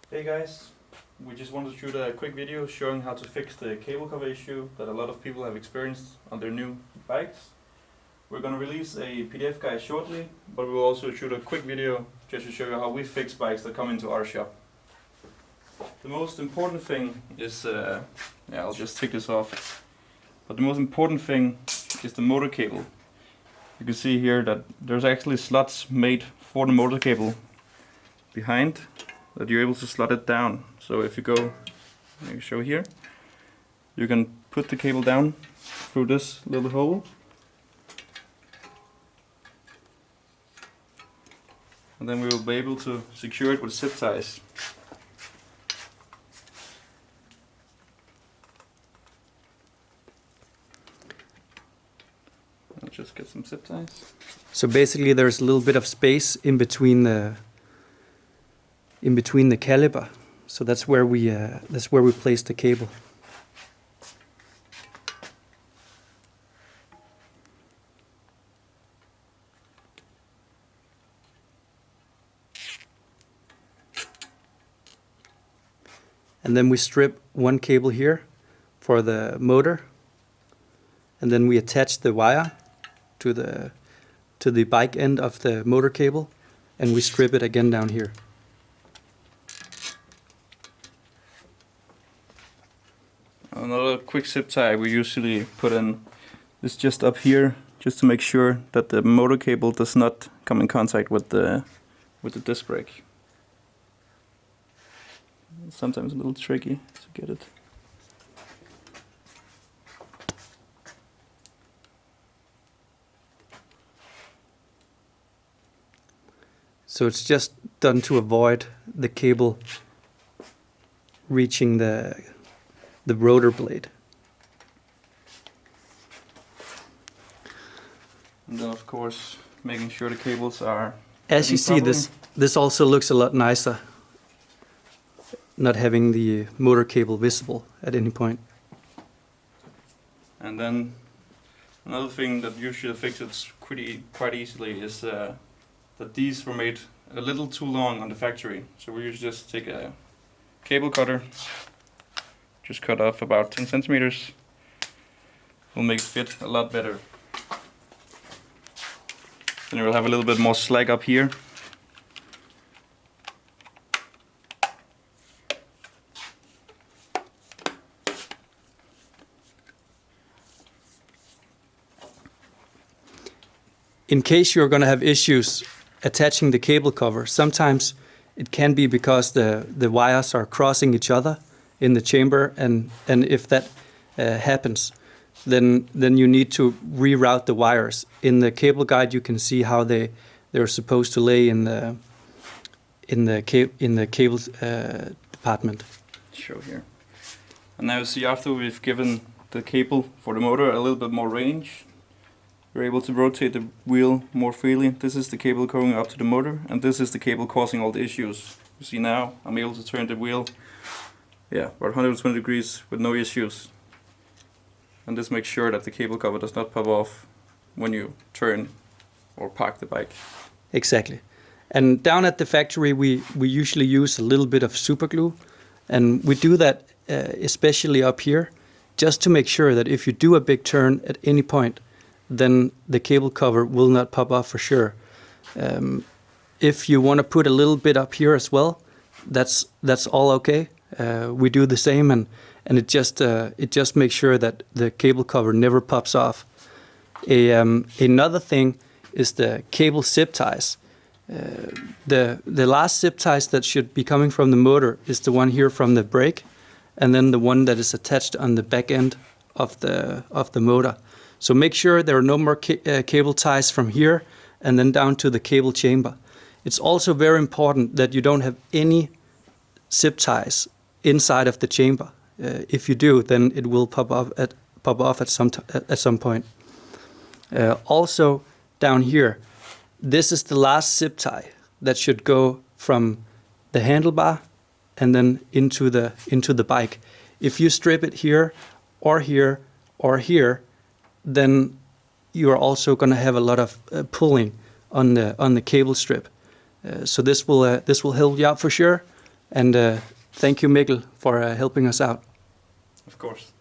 Hey guys, we just wanted to shoot a quick video showing how to fix the cable cover issue that a lot of people have experienced on their new bikes. We're going to release a PDF guide shortly, but we will also shoot a quick video just to show you how we fix bikes that come into our shop. The most important thing is, I'll just take this off, but the most important thing is the motor cable. You can see here that there's actually slots made for the motor cable behind, that you're able to slot it down. So if you go, let me show here, you can put the cable down through this little hole, and then we will be able to secure it with zip ties. I'll just get some zip ties. So basically there's a little bit of space in between the caliper. So that's where we place the cable. And then we strip one cable here for the motor, and then we attach the wire to the bike end of the motor cable, and we strip it again down here. Another quick zip tie we usually put in is just up here, just to make sure that the motor cable does not come in contact with the disc brake. Sometimes a little tricky to get it. So it's just done to avoid the cable reaching the rotor blade. And then of course making sure the cables are As you see, properly. this also looks a lot nicer, not having the motor cable visible at any point. And then another thing that usually fixes quite easily is that these were made a little too long on the factory. So we usually just take a cable cutter, just cut off about 10 centimeters. Will make it fit a lot better. Then we'll have a little bit more slack up here. In case you're going to have issues attaching the cable cover, sometimes it can be because the wires are crossing each other in the chamber, and if that happens, then you need to reroute the wires. In the cable guide, you can see how they're supposed to lay in the cable department. Show here. And now you see, after we've given the cable for the motor a little bit more range, we're able to rotate the wheel more freely. This is the cable going up to the motor, and this is the cable causing all the issues. You see now, I'm able to turn the wheel, about 120 degrees with no issues. And this makes sure that the cable cover does not pop off when you turn or park the bike. Exactly. And down at the factory, we usually use a little bit of super glue, and we do that especially up here, just to make sure that if you do a big turn at any point, then the cable cover will not pop off for sure. If you want to put a little bit up here as well, that's all okay. We do the same, and it just makes sure that the cable cover never pops off. Another thing is the cable zip ties. The last zip ties that should be coming from the motor is the one here from the brake, and then the one that is attached on the back end of the motor. So make sure there are no more cable ties from here and then down to the cable chamber. It's also very important that you don't have any zip ties inside of the chamber. If you do, then it will pop off at some point. Also down here, this is the last zip tie that should go from the handlebar and then into the bike. If you strip it here or here or here, then you are also going to have a lot of pulling on the cable strip. So this will help you out for sure. And thank you, Mikkel, for helping us out. Of course.